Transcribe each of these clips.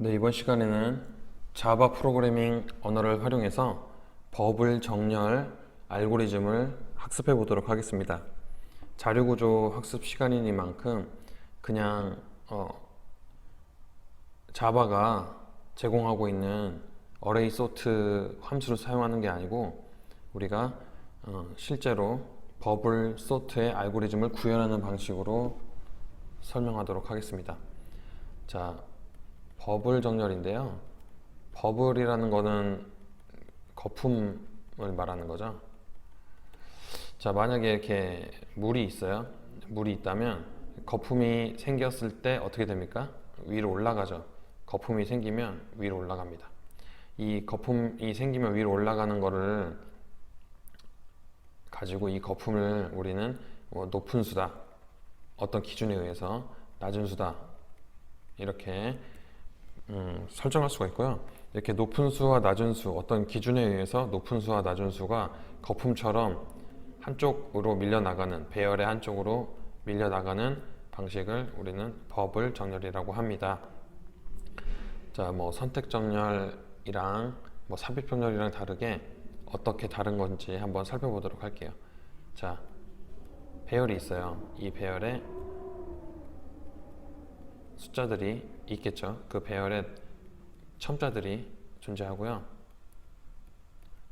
네, 이번 시간에는 자바 프로그래밍 언어를 활용해서 버블 정렬 알고리즘을 학습해 보도록 하겠습니다. 자료구조 학습 시간이니만큼 그냥 자바가 제공하고 있는 어레이 소트 함수를 사용하는 게 아니고 우리가 실제로 버블 소트의 알고리즘을 구현하는 방식으로 설명하도록 하겠습니다. 자, 버블 정렬인데요. 버블이라는 거는 거품을 말하는 거죠. 자, 만약에 이렇게 물이 있어요. 물이 있다면 거품이 생겼을 때 어떻게 됩니까? 위로 올라가죠. 거품이 생기면 위로 올라갑니다. 이 거품이 생기면 위로 올라가는 거를 가지고 이 거품을 우리는 높은 수다, 어떤 기준에 의해서 낮은 수다 이렇게 설정할 수가 있고요. 이렇게 높은 수와 낮은 수, 어떤 기준에 의해서 높은 수와 낮은 수가 거품처럼 한쪽으로 밀려나가는, 배열의 한쪽으로 밀려나가는 방식을 우리는 버블 정렬이라고 합니다. 자, 선택 정렬이랑 삽입 정렬이랑 다르게 어떻게 다른 건지 한번 살펴보도록 할게요. 자, 배열이 있어요. 이 배열에 숫자들이 있겠죠. 그 배열에 첨자들이 존재하고요.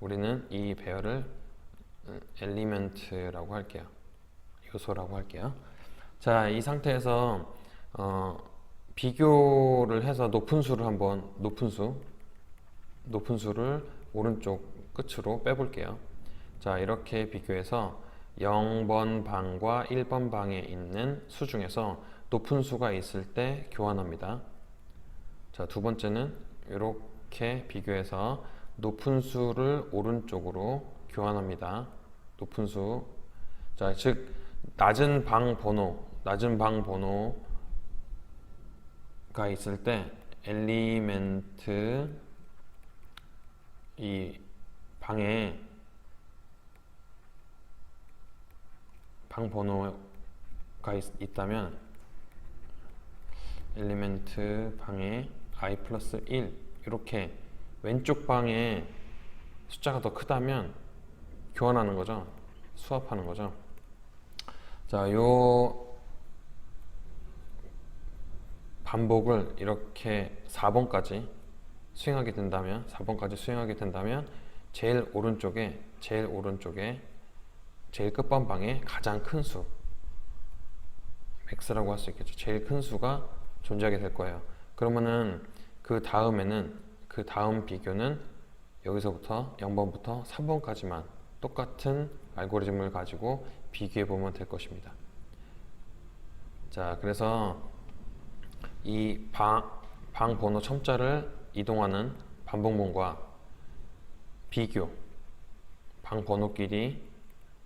우리는 이 배열을 엘리멘트라고 할게요. 요소라고 할게요. 자, 이 상태에서 비교를 해서 높은 수를 오른쪽 끝으로 빼볼게요. 자, 이렇게 비교해서 0번 방과 1번 방에 있는 수 중에서 높은 수가 있을 때 교환합니다. 자, 두 번째는 이렇게 비교해서 높은 수를 오른쪽으로 교환합니다. 높은 수. 자, 즉 낮은 방 번호가 있을 때 엘리멘트 이 방에 방 번호가 있다면 엘리멘트 방에 i 플러스 1 이렇게 왼쪽 방에 숫자가 더 크다면 교환하는 거죠. 수합하는 거죠. 자, 요 반복을 이렇게 4번까지 수행하게 된다면 제일 오른쪽에 제일 끝번방에 가장 큰 수 x라고 할 수 있겠죠. 제일 큰 수가 존재하게 될 거예요. 그러면은 그 다음 비교는 여기서부터 0번부터 3번까지만 똑같은 알고리즘을 가지고 비교해 보면 될 것입니다. 자, 그래서 이 방 번호 첨자를 이동하는 반복문과 방 번호끼리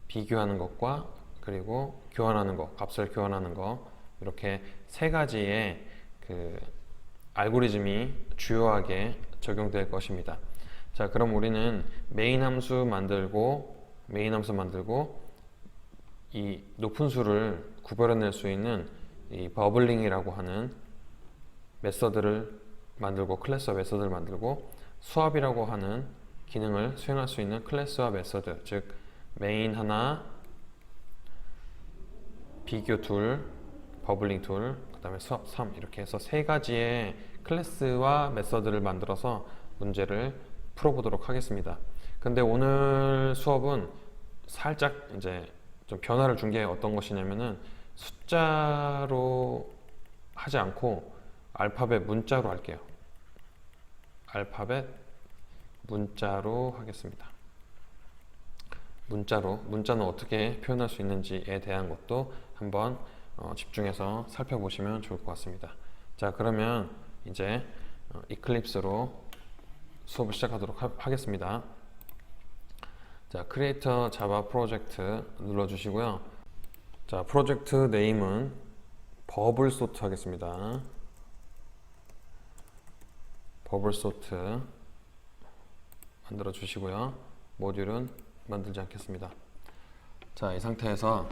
비교하는 것과 그리고 교환하는 것, 값을 교환하는 것, 이렇게 세 가지의 그 알고리즘이 주요하게 적용될 것입니다. 자, 그럼 우리는 메인 함수 만들고 이 높은 수를 구별해낼 수 있는 이 버블링이라고 하는 메서드를 만들고, 클래스와 메서드를 만들고, 수합이라고 하는 기능을 수행할 수 있는 클래스와 메서드, 즉 메인 하나, 비교 둘, 버블링 둘, 그 다음에 수합 3 이렇게 해서 세 가지의 클래스와 메서드를 만들어서 문제를 풀어보도록 하겠습니다. 근데 오늘 수업은 살짝 이제 좀 변화를 준 게 어떤 것이냐면은 숫자로 하지 않고 알파벳 문자로 할게요. 알파벳 문자로 하겠습니다. 문자는 어떻게 표현할 수 있는지에 대한 것도 한번 집중해서 살펴보시면 좋을 것 같습니다. 자, 그러면 이제 이클립스로 수업을 시작하도록 하겠습니다. 자, 크리에이터 자바 프로젝트 눌러주시고요. 자, 프로젝트 네임은 버블 소트 하겠습니다. 버블 소트 만들어 주시고요. 모듈은 만들지 않겠습니다. 자, 이 상태에서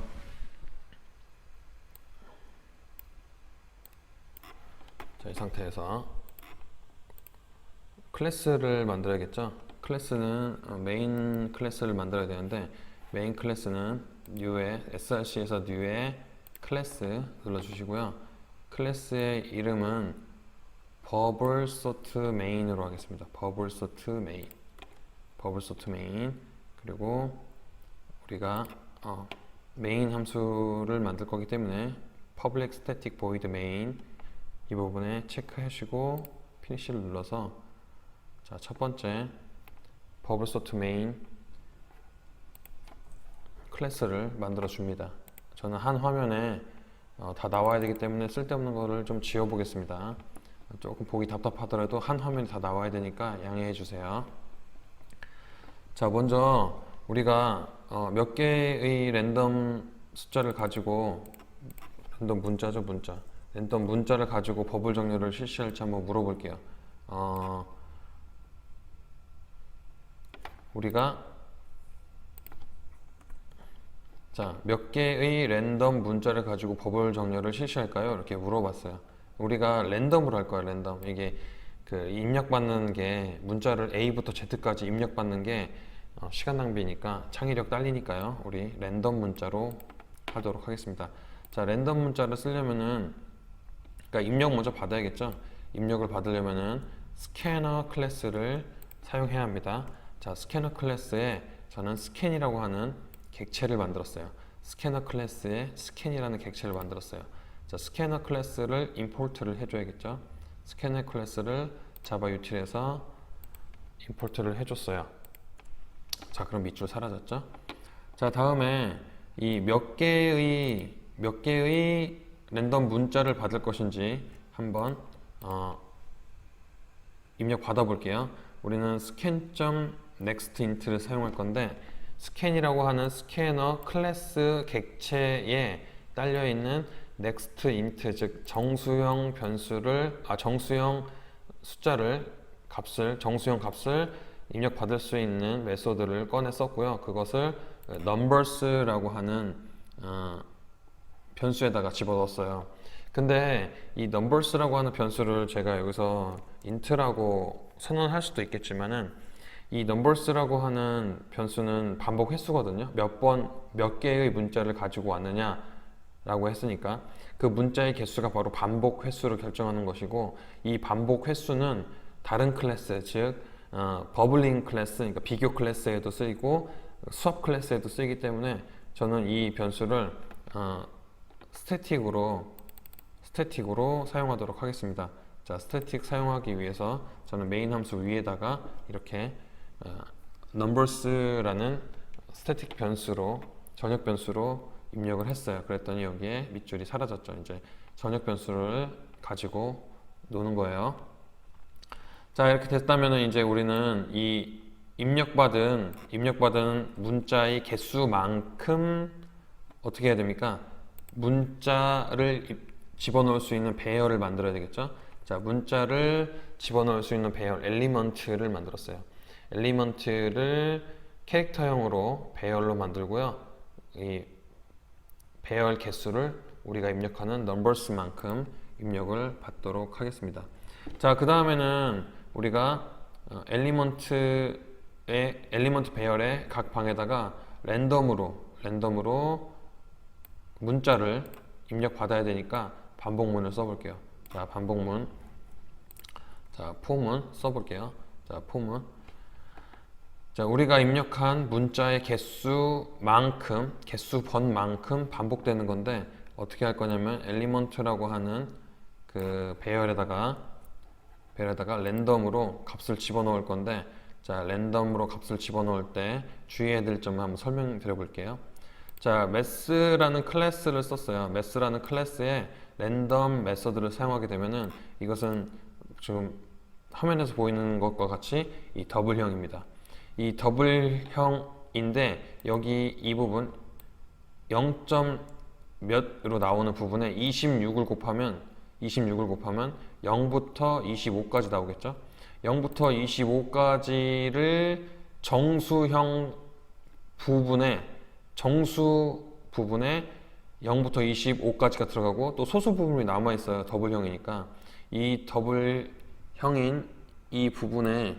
클래스를 만들어야겠죠. 클래스는 메인 클래스를 만들어야 되는데 메인 클래스는 new에 src에서 new에 클래스 눌러주시고요. 클래스의 이름은 bubble sort main으로 하겠습니다. bubble sort main, bubble sort main. 그리고 우리가 메인 함수를 만들 거기 때문에 public static void main 이 부분에 체크하시고 피니시를 눌러서 자, 첫 번째 bubble sort main 클래스를 만들어 줍니다. 저는 한 화면에 다 나와야 되기 때문에 쓸데없는 거를 좀 지워 보겠습니다. 조금 보기 답답하더라도 한 화면에 다 나와야 되니까 양해해 주세요. 자, 먼저 우리가 몇 개의 랜덤 숫자를 가지고 랜덤 문자죠, 문자. 랜덤 문자를 가지고 버블 정렬을 실시할지 한번 물어볼게요. 우리가 자, 몇 개의 랜덤 문자를 가지고 버블 정렬을 실시할까요? 이렇게 물어봤어요. 우리가 랜덤으로 할 거예요, 랜덤. 이게 그 입력받는 게 문자를 A부터 Z까지 입력받는 게 시간 낭비니까 창의력 딸리니까요. 우리 랜덤 문자로 하도록 하겠습니다. 자, 랜덤 문자를 쓰려면은 그러니까 입력 먼저 받아야겠죠. 입력을 받으려면은 스캐너 클래스를 사용해야 합니다. 자, 스캐너 클래스에 저는 스캔이라고 하는 객체를 만들었어요. 스캐너 클래스에 스캔이라는 객체를 만들었어요. 자, 스캐너 클래스를 임포트를 해줘야겠죠. 스캐너 클래스를 자바 유틸에서 임포트를 해줬어요. 자, 그럼 밑줄 사라졌죠. 자, 다음에 이 몇 개의 랜덤 문자를 받을 것인지 한번 입력 받아 볼게요. 우리는 scan.nextint를 사용할 건데 스캔이라고 하는 스캐너 클래스 객체에 딸려 있는 nextint, 즉 정수형 변수를 정수형 숫자를 정수형 값을 입력 받을 수 있는 메소드를 꺼내 썼고요. 그것을 numbers라고 하는 변수에다가 집어넣었어요. 근데 이 numbers라고 하는 변수를 제가 여기서 int라고 선언할 수도 있겠지만은 이 numbers라고 하는 변수는 반복 횟수거든요. 몇 개의 문자를 가지고 왔느냐라고 했으니까 그 문자의 개수가 바로 반복 횟수를 결정하는 것이고 이 반복 횟수는 다른 클래스, 즉 버블링 클래스, 그러니까 비교 클래스에도 쓰이고 수업 클래스에도 쓰이기 때문에 저는 이 변수를 스태틱으로 사용하도록 하겠습니다. 자, 스태틱 사용하기 위해서 저는 메인 함수 위에다가 이렇게 numbers라는 스태틱 변수로 전역 변수로 입력을 했어요. 그랬더니 여기에 밑줄이 사라졌죠. 이제 전역 변수를 가지고 노는 거예요. 자, 이렇게 됐다면 이제 우리는 이 입력받은 문자의 개수만큼 어떻게 해야 됩니까? 문자를 집어넣을 수 있는 배열을 만들어야 되겠죠. 자, 문자를 집어넣을 수 있는 배열, 엘리먼트를 만들었어요. 엘리먼트를 캐릭터형으로 배열로 만들고요. 이 배열 개수를 우리가 입력하는 numbers만큼 입력을 받도록 하겠습니다. 자, 그 다음에는 우리가 엘리먼트 배열의 각 방에다가 랜덤으로 문자를 입력 받아야 되니까 반복문을 써볼게요. 자, 반복문. 자, 폼은 써볼게요. 자, 폼은. 자, 우리가 입력한 문자의 개수번만큼 반복되는 건데 어떻게 할 거냐면 엘리먼트라고 하는 그 배열에다가 랜덤으로 값을 집어넣을 건데 자, 랜덤으로 값을 집어넣을 때 주의해야 될 점을 한번 설명드려 볼게요. 자, mass라는 클래스를 썼어요. mass라는 클래스에 랜덤 메서드를 사용하게 되면은 이것은 지금 화면에서 보이는 것과 같이 이 더블형입니다. 이 더블형인데 여기 이 부분 0. 몇으로 나오는 부분에 26을 곱하면 0부터 25까지 나오겠죠. 0부터 25까지를 정수 부분에 0부터 25까지가 들어가고 또 소수 부분이 남아 있어요. 더블형이니까 이 더블형인 이 부분에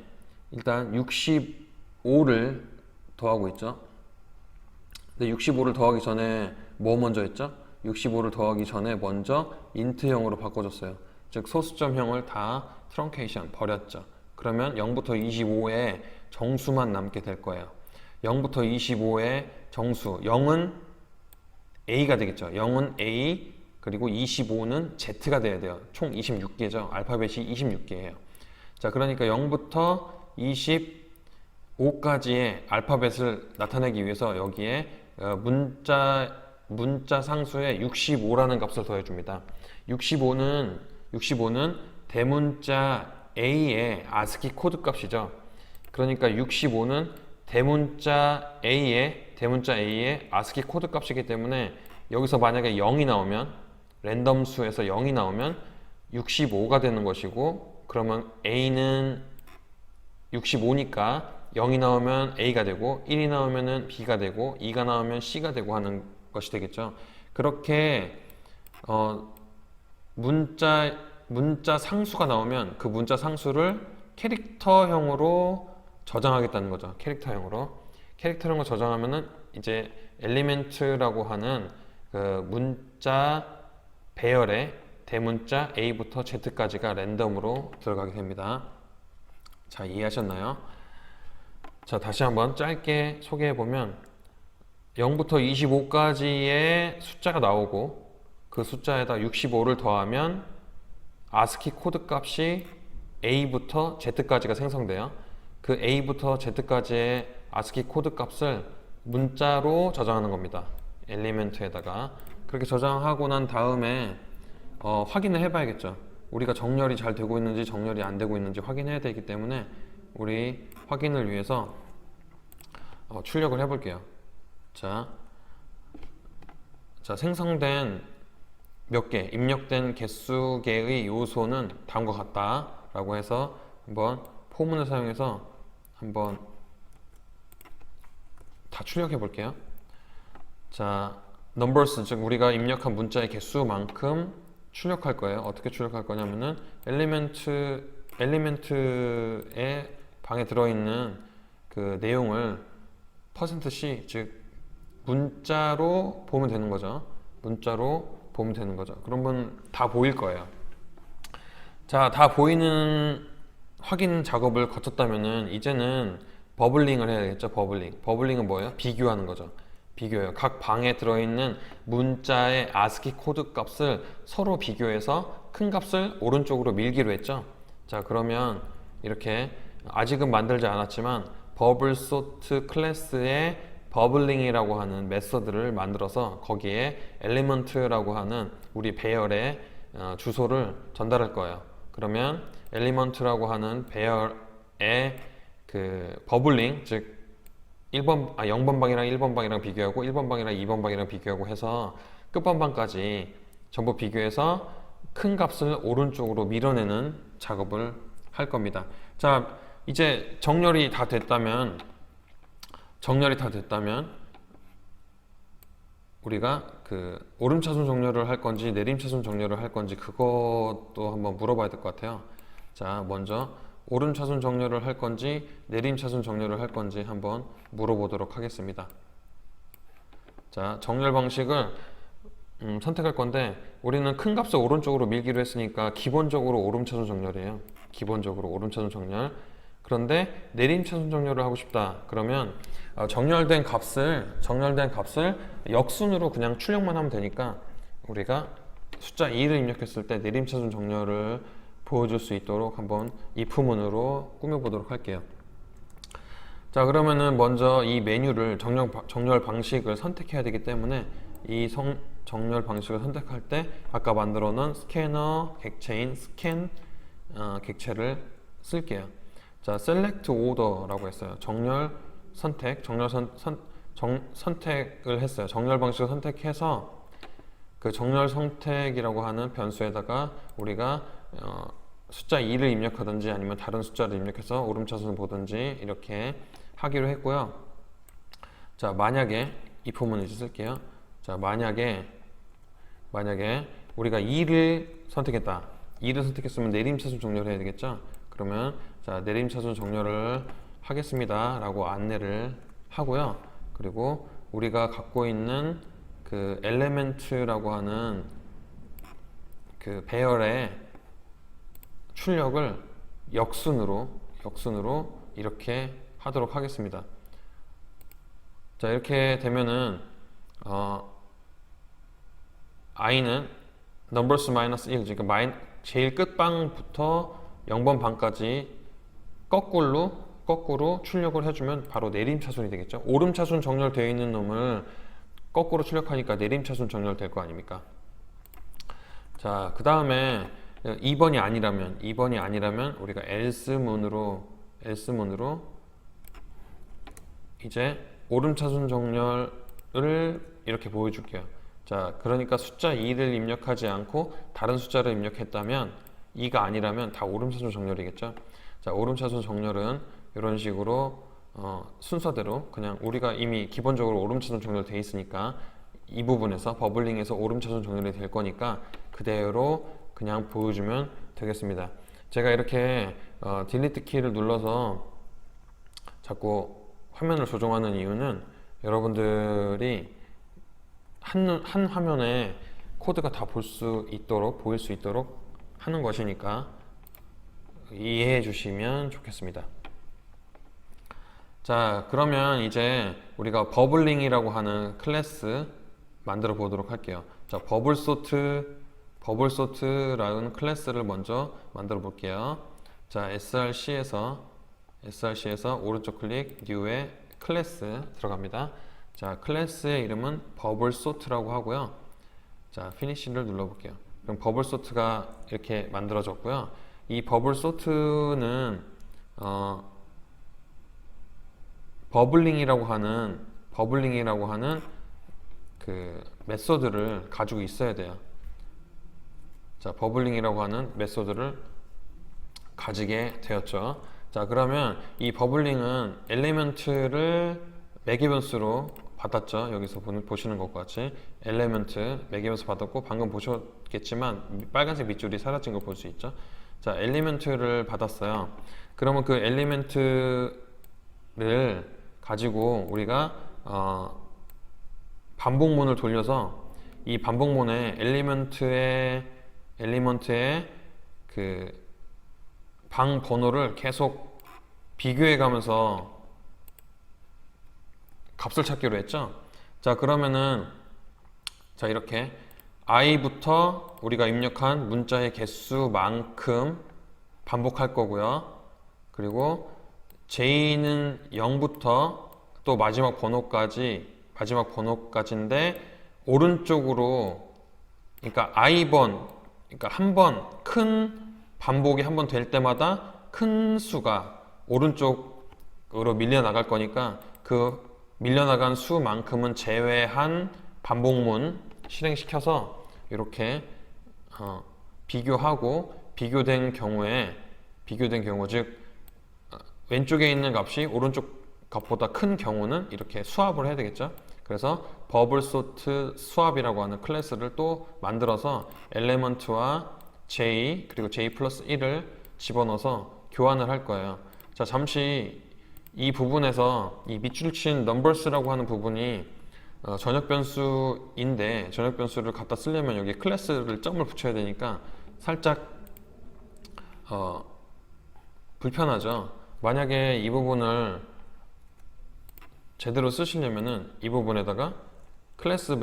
일단 65를 더하고 있죠. 근데 65를 더하기 전에 뭐 먼저 했죠? 65를 더하기 전에 먼저 인트형으로 바꿔줬어요. 즉 소수점형을 다 트렁케이션 버렸죠. 그러면 0부터 25에 정수만 남게 될 거예요. 0부터 25의 정수 0은 A가 되겠죠. 0은 A 그리고 25는 Z가 돼야 돼요. 총 26개죠. 알파벳이 26개예요. 자, 그러니까 0부터 25까지의 알파벳을 나타내기 위해서 여기에 문자 상수에 65라는 값을 더해줍니다. 65는 대문자 A의 아스키 코드 값이죠. 그러니까 65는 대문자 A의 아스키 코드 값이기 때문에 여기서 만약에 0이 나오면 랜덤 수에서 0이 나오면 65가 되는 것이고, 그러면 A는 65니까 0이 나오면 A가 되고 1이 나오면 B가 되고 2가 나오면 C가 되고 하는 것이 되겠죠. 그렇게 문자 상수가 나오면 그 문자 상수를 캐릭터형으로 저장하겠다는 거죠. 캐릭터형으로 저장하면은 이제 엘리멘트라고 하는 그 문자 배열에 대문자 A부터 Z까지가 랜덤으로 들어가게 됩니다. 자, 이해하셨나요? 자, 다시 한번 짧게 소개해 보면 0부터 25까지의 숫자가 나오고 그 숫자에다 65를 더하면 아스키 코드 값이 A부터 Z까지가 생성돼요. 그 A부터 Z까지의 아스키 코드 값을 문자로 저장하는 겁니다. 엘리멘트에다가. 그렇게 저장하고 난 다음에 확인을 해봐야겠죠. 우리가 정렬이 잘 되고 있는지 정렬이 안 되고 있는지 확인해야 되기 때문에 우리 확인을 위해서 출력을 해볼게요. 자, 생성된 몇 개, 입력된 개수계의 요소는 다음과 같다 라고 해서 한번 포문을 사용해서 한번 다 출력해 볼게요. 자, numbers, 즉 우리가 입력한 문자의 개수만큼 출력할 거예요. 어떻게 출력할 거냐면은 엘리멘트의 방에 들어있는 그 내용을 %c, 즉 문자로 보면 되는 거죠. 그러면 다 보일 거예요. 자, 다 보이는 확인 작업을 거쳤다면은 이제는 버블링을 해야 되겠죠. 버블링은 뭐예요? 비교하는 거죠. 비교해요. 각 방에 들어있는 문자의 아스키 코드 값을 서로 비교해서 큰 값을 오른쪽으로 밀기로 했죠. 자, 그러면 이렇게 아직은 만들지 않았지만 버블소트 클래스의 버블링이라고 하는 메서드를 만들어서 거기에 엘리먼트라고 하는 우리 배열의 주소를 전달할 거예요. 그러면 엘리먼트라고 하는 배열의 그 버블링, 즉 0번 방이랑 1번 방이랑 비교하고 1번 방이랑 2번 방이랑 비교하고 해서 끝번방까지 전부 비교해서 큰 값을 오른쪽으로 밀어내는 작업을 할 겁니다. 자, 이제 정렬이 다 됐다면 우리가 그 오름차순 정렬을 할 건지 내림차순 정렬을 할 건지 그것도 한번 물어봐야 될 것 같아요. 자, 먼저 오름차순 정렬을 할 건지 내림차순 정렬을 할 건지 한번 물어보도록 하겠습니다. 자, 정렬 방식을 선택할 건데 우리는 큰 값을 오른쪽으로 밀기로 했으니까 기본적으로 오름차순 정렬이에요. 그런데 내림차순 정렬을 하고 싶다 그러면 정렬된 값을 역순으로 그냥 출력만 하면 되니까 우리가 숫자 2를 입력했을 때 내림차순 정렬을 보여줄 수 있도록 한번 if문으로 꾸며보도록 할게요. 자, 그러면은 먼저 이 메뉴를 정렬 방식을 선택해야 되기 때문에 이 정렬 방식을 선택할 때 아까 만들어 놓은 스캐너 객체인 스캔 객체를 쓸게요. 자, select order라고 했어요. 선택을 했어요. 정렬 방식을 선택해서 그 정렬 선택이라고 하는 변수에다가 우리가 숫자 2를 입력하든지 아니면 다른 숫자를 입력해서 오름차순을 보든지 이렇게 하기로 했고요. 자, 만약에 if문을 이제 쓸게요. 자, 만약에 우리가 2를 선택했다. 2를 선택했으면 내림차순 정렬을 해야 되겠죠. 그러면 자, 내림차순 정렬을 하겠습니다 라고 안내를 하고요. 그리고 우리가 갖고 있는 그 엘리멘트라고 하는 그 배열의 출력을 역순으로 이렇게 하도록 하겠습니다. 자, 이렇게 되면은 i는 numbers 마이너스 1, 그러니까 제일 끝방부터 0번 방까지 거꾸로 출력을 해주면 바로 내림차순이 되겠죠. 오름차순 정렬되어 있는 놈을 거꾸로 출력하니까 내림차순 정렬될 거 아닙니까? 자, 그 다음에 2번이 아니라면 우리가 else문으로 이제 오름차순 정렬을 이렇게 보여줄게요. 자, 그러니까 숫자 2를 입력하지 않고 다른 숫자를 입력했다면 2가 아니라면 다 오름차순 정렬이겠죠. 자, 오름차순 정렬은 이런 식으로 순서대로 그냥 우리가 이미 기본적으로 오름차순 정렬되어 있으니까 이 부분에서 버블링에서 오름차순 정렬이 될 거니까 그대로 그냥 보여주면 되겠습니다. 제가 이렇게 딜리트 키를 눌러서 자꾸 화면을 조정하는 이유는 여러분들이 한 화면에 코드가 다 보일 수 있도록 하는 것이니까 이해해 주시면 좋겠습니다. 자, 그러면 이제 우리가 버블링이라고 하는 클래스 만들어 보도록 할게요. 자, 버블소트라는 클래스를 먼저 만들어 볼게요. 자, src에서 오른쪽 클릭 New에 클래스 들어갑니다. 자, 클래스의 이름은 버블소트라고 하고요. 자, 피니시를 눌러 볼게요. 그럼 버블소트가 이렇게 만들어졌고요. 이 버블소트는 버블링이라고 하는 그 메소드를 가지고 있어야 돼요. 자, 버블링이라고 하는 메소드를 가지게 되었죠. 자, 그러면 이 버블링은 엘리먼트를 매개변수로 받았죠. 여기서 보시는 것과 같이 엘리먼트 매개변수 받았고, 방금 보셨겠지만 빨간색 밑줄이 사라진 걸 볼 수 있죠. 자, 엘리먼트를 받았어요. 그러면 그 엘리먼트를 가지고 우리가 반복문을 돌려서 이 반복문에 엘리먼트의 그 방 번호를 계속 비교해 가면서 값을 찾기로 했죠. 자, 그러면은 자, 이렇게 i부터 우리가 입력한 문자의 개수만큼 반복할 거고요. 그리고 j는 0부터 또 마지막 번호까지인데 오른쪽으로, 그러니까 그러니까 한 번 큰 반복이 한 번 될 때마다 큰 수가 오른쪽으로 밀려 나갈 거니까 그 밀려나간 수만큼은 제외한 반복문 실행시켜서 이렇게 비교된 경우 즉 왼쪽에 있는 값이 오른쪽 값보다 큰 경우는 이렇게 수합을 해야 되겠죠. 그래서 버블소트 수합이라고 하는 클래스를 또 만들어서 엘리먼트와 j 그리고 j 플러스 1을 집어넣어서 교환을 할 거예요. 자, 잠시 이 부분에서 이 밑줄 친 numbers라고 하는 부분이 전역 변수인데, 전역 변수를 갖다 쓰려면 여기 클래스를 점을 붙여야 되니까 살짝 불편하죠. 만약에 이 부분을 제대로 쓰시려면은 이 부분에다가 클래스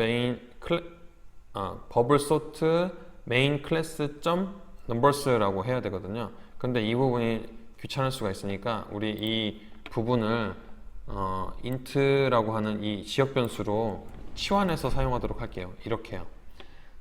버블소트 메인 클래스 점 numbers라고 해야 되거든요. 근데 이 부분이 귀찮을 수가 있으니까 우리 이 부분을 int라고 하는 이 지역 변수로 치환해서 사용하도록 할게요. 이렇게요.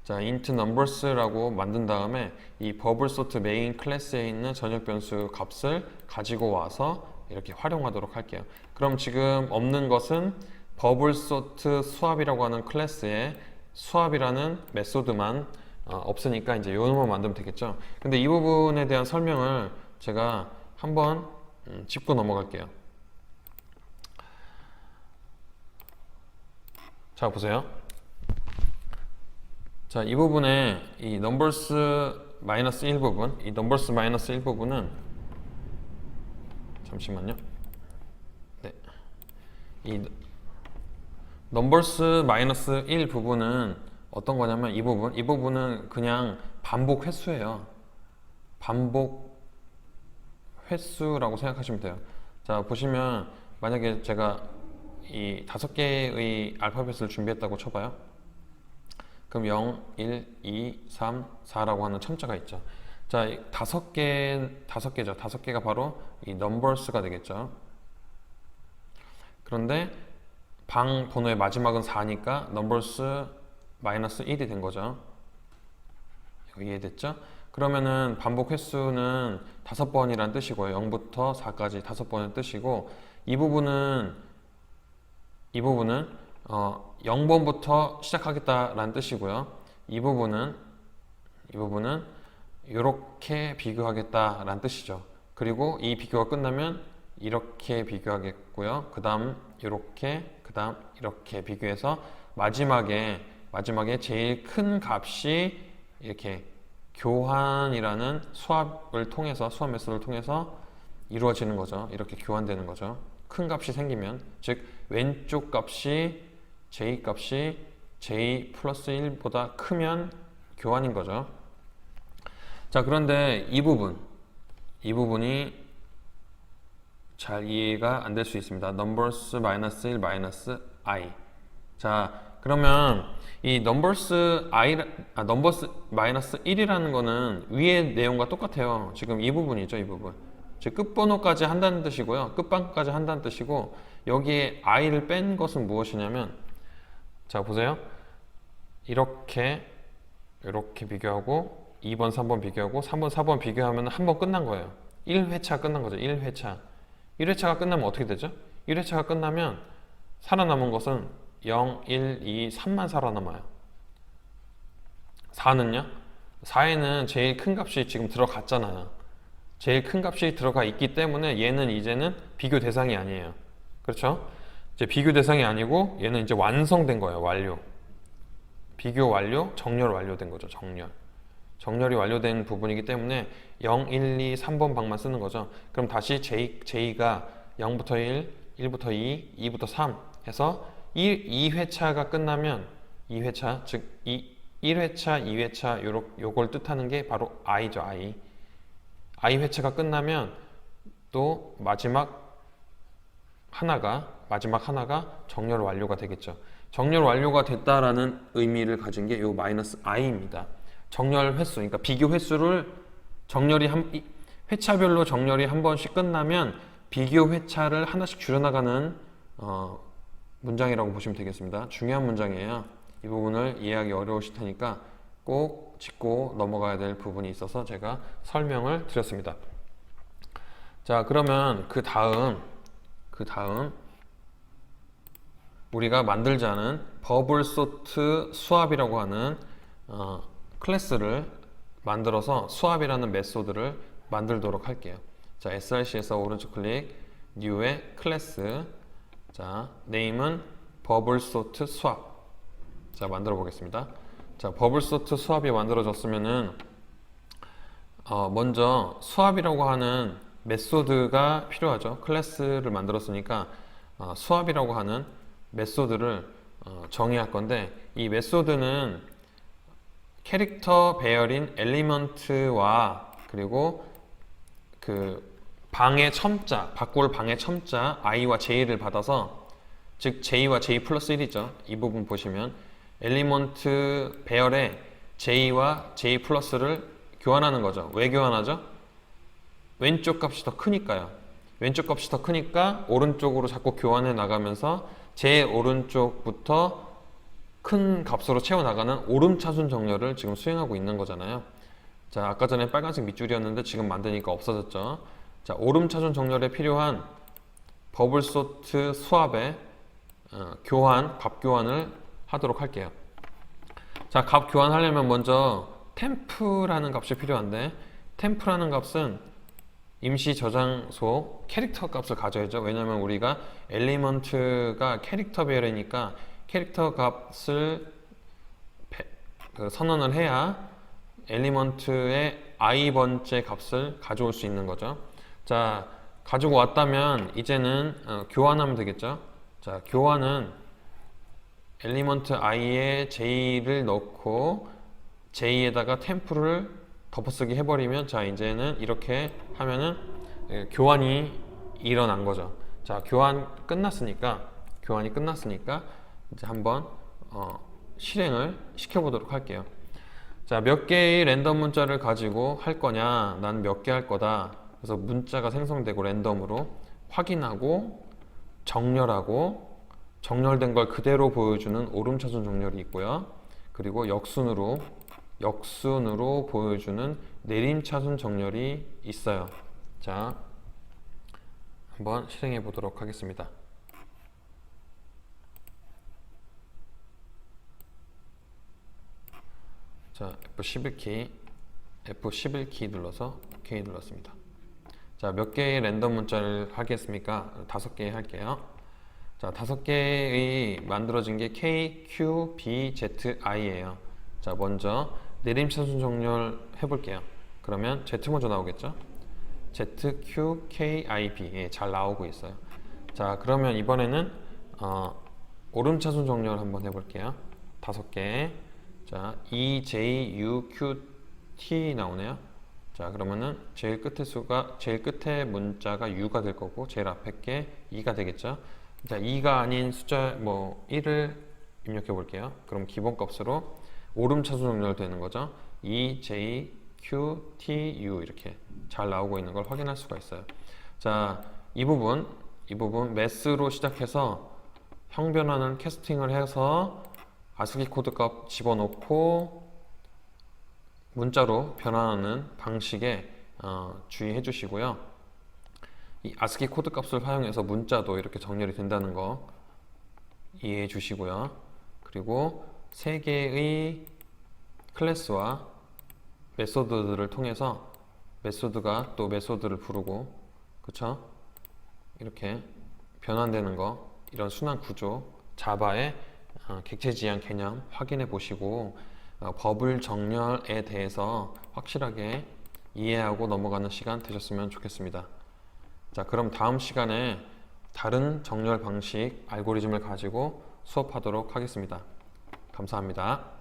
자, int numbers라고 만든 다음에 이 버블소트 메인 클래스에 있는 전역 변수 값을 가지고 와서 이렇게 활용하도록 할게요. 그럼 지금 없는 것은 버블소트 수합이라고 하는 클래스에 수합이라는 메소드만 없으니까 이제 요 놈만 만들면 되겠죠. 근데 이 부분에 대한 설명을 제가 한번 짚고 넘어갈게요. 자, 보세요. 자, 이 부분에 이 numbers 마이너스 1 부분, 이 numbers 마이너스 1 부분은 잠시만요. 네. 이 넘버스 마이너스 1 부분은 어떤 거냐면 이 부분은 그냥 반복 횟수예요. 반복 횟수라고 생각하시면 돼요. 자, 보시면 만약에 제가 이 5개의 알파벳을 준비했다고 쳐봐요. 그럼 0, 1, 2, 3, 4라고 하는 첨자가 있죠. 자, 5개죠. 5개가 바로 이 넘버스가 되겠죠. 그런데 방 번호의 마지막은 4니까 넘버스 마이너스 1이 된 거죠. 이해됐죠? 그러면은 반복 횟수는 5번이란 뜻이고요. 0부터 4까지 5번의 뜻이고, 이 부분은 0번부터 시작하겠다라는 뜻이고요. 이 부분은 이렇게 비교하겠다라는 뜻이죠. 그리고 이 비교가 끝나면 이렇게 비교하겠고요. 그 다음 이렇게, 그 다음 이렇게 비교해서 마지막에 제일 큰 값이 이렇게 교환이라는 수합 메소드를 통해서 이루어지는 거죠. 이렇게 교환되는 거죠. 큰 값이 생기면, 즉 왼쪽 값이 j 값이 j 플러스 1보다 크면 교환인 거죠. 자, 그런데 이 부분이 잘 이해가 안 될 수 있습니다. numbers 마이너스 1 마이너스 i. 자, 그러면 이 numbers 마이너스 1이라는 거는 위의 내용과 똑같아요. 지금 이 부분이죠, 이 부분. 즉 끝번호까지 한다는 뜻이고요. 끝방까지 한다는 뜻이고, 여기에 i를 뺀 것은 무엇이냐면, 자, 보세요. 이렇게 비교하고 2번, 3번 비교하고 3번, 4번 비교하면 한 번 끝난 거예요. 1회차 끝난 거죠. 1회차가 끝나면 어떻게 되죠? 1회차가 끝나면 살아남은 것은 0, 1, 2, 3만 살아남아요. 4는요? 4에는 제일 큰 값이 지금 들어갔잖아요. 제일 큰 값이 들어가 있기 때문에 얘는 이제는 비교 대상이 아니에요. 그렇죠? 이제 비교 대상이 아니고 얘는 이제 완성된 거예요. 완료. 비교 완료, 정렬 완료된 거죠. 정렬이 완료된 부분이기 때문에 0, 1, 2, 3번 방만 쓰는 거죠. 그럼 다시 J가 0부터 1, 1부터 2, 2부터 3 해서 2회차가 끝나면 2회차, 즉 1회차, 2회차 요걸 뜻하는 게 바로 I죠. I 회차가 끝나면 또 마지막 하나가 정렬 완료가 되겠죠. 정렬 완료가 됐다라는 의미를 가진 게 요 마이너스 i입니다. 정렬 횟수, 그러니까 비교 횟수를 회차별로 정렬이 한 번씩 끝나면 비교 회차를 하나씩 줄여나가는 문장이라고 보시면 되겠습니다. 중요한 문장이에요. 이 부분을 이해하기 어려우실 테니까 꼭 짚고 넘어가야 될 부분이 있어서 제가 설명을 드렸습니다. 자, 그러면 그 다음 우리가 만들자는 버블 소트 수압이라고 하는 클래스를 만들어서 수압이라는 메소드를 만들도록 할게요. 자, src에서 오른쪽 클릭, new의 클래스. 자, 네임은 버블 소트 수압. 자, 만들어 보겠습니다. 자, 버블 소트 수압이 만들어졌으면은 먼저 수압이라고 하는 메소드가 필요하죠. 클래스를 만들었으니까 수압이라고 하는 메소드를 정의할 건데, 이 메소드는 캐릭터 배열인 엘리먼트와 그리고 그 방의 첨자, 바꿀 방의 첨자 i와 j를 받아서, 즉 j와 j 플러스 1이죠. 이 부분 보시면 엘리먼트 배열에 j와 j 플러스를 교환하는 거죠. 왜 교환하죠? 왼쪽 값이 더 크니까요. 왼쪽 값이 더 크니까 오른쪽으로 자꾸 교환해 나가면서 제 오른쪽부터 큰 값으로 채워나가는 오름차순 정렬을 지금 수행하고 있는 거잖아요. 자, 아까 전에 빨간색 밑줄이었는데 지금 만드니까 없어졌죠. 자, 오름차순 정렬에 필요한 버블 소트 수압의 값 교환을 하도록 할게요. 자, 값 교환하려면 먼저 템프라는 값이 필요한데, 템프라는 값은 임시 저장소 캐릭터 값을 가져야죠. 왜냐면 우리가 엘리먼트가 캐릭터 배열이니까 캐릭터 값을 선언을 해야 엘리먼트의 i번째 값을 가져올 수 있는 거죠. 자, 가지고 왔다면 이제는 교환하면 되겠죠. 자, 교환은 엘리먼트 i에 j를 넣고 j에다가 템프를 덮어쓰기 해버리면, 자, 이제는 이렇게 하면은 교환이 일어난 거죠. 자, 교환이 끝났으니까 이제 한번 실행을 시켜보도록 할게요. 자, 몇 개의 랜덤 문자를 가지고 할 거냐, 난 몇 개 할 거다. 그래서 문자가 생성되고 랜덤으로 확인하고 정렬하고, 정렬된 걸 그대로 보여주는 오름차순 정렬이 있고요. 그리고 역순으로 보여주는 내림차순 정렬이 있어요. 자, 한번 실행해 보도록 하겠습니다. 자, F11키 눌러서 OK 눌렀습니다. 자, 몇 개의 랜덤 문자를 하겠습니까? 5개 할게요. 자, 5개의 만들어진 게 K, Q, B, Z, I예요. 자, 먼저 내림차순 정렬 해볼게요. 그러면 Z 먼저 나오겠죠? Z, Q, K, I, B. 예, 잘 나오고 있어요. 자, 그러면 이번에는 오름차순 정렬 한번 해볼게요. 5개. 자, E, J, U, Q, T 나오네요. 자, 그러면은 제일 끝에 문자가 U가 될 거고, 제일 앞에 게 E가 되겠죠. 자, 2가 아닌 숫자 1을 입력해 볼게요. 그럼 기본값으로 오름차순 정렬되는 거죠. E, J, Q, T, U 이렇게 잘 나오고 있는 걸 확인할 수가 있어요. 자, 이 부분 매스로 시작해서 형변하는 캐스팅을 해서 아스키 코드 값 집어넣고 문자로 변환하는 방식에 주의해 주시고요. 이 아스키 코드 값을 사용해서 문자도 이렇게 정렬이 된다는 거 이해해 주시고요. 그리고 3개의 클래스와 메소드들을 통해서 메소드가 또 메소드를 부르고, 그쵸? 이렇게 변환되는 거, 이런 순환 구조, 자바의 객체 지향 개념 확인해 보시고 버블 정렬에 대해서 확실하게 이해하고 넘어가는 시간 되셨으면 좋겠습니다. 자, 그럼 다음 시간에 다른 정렬 방식, 알고리즘을 가지고 수업하도록 하겠습니다. 감사합니다.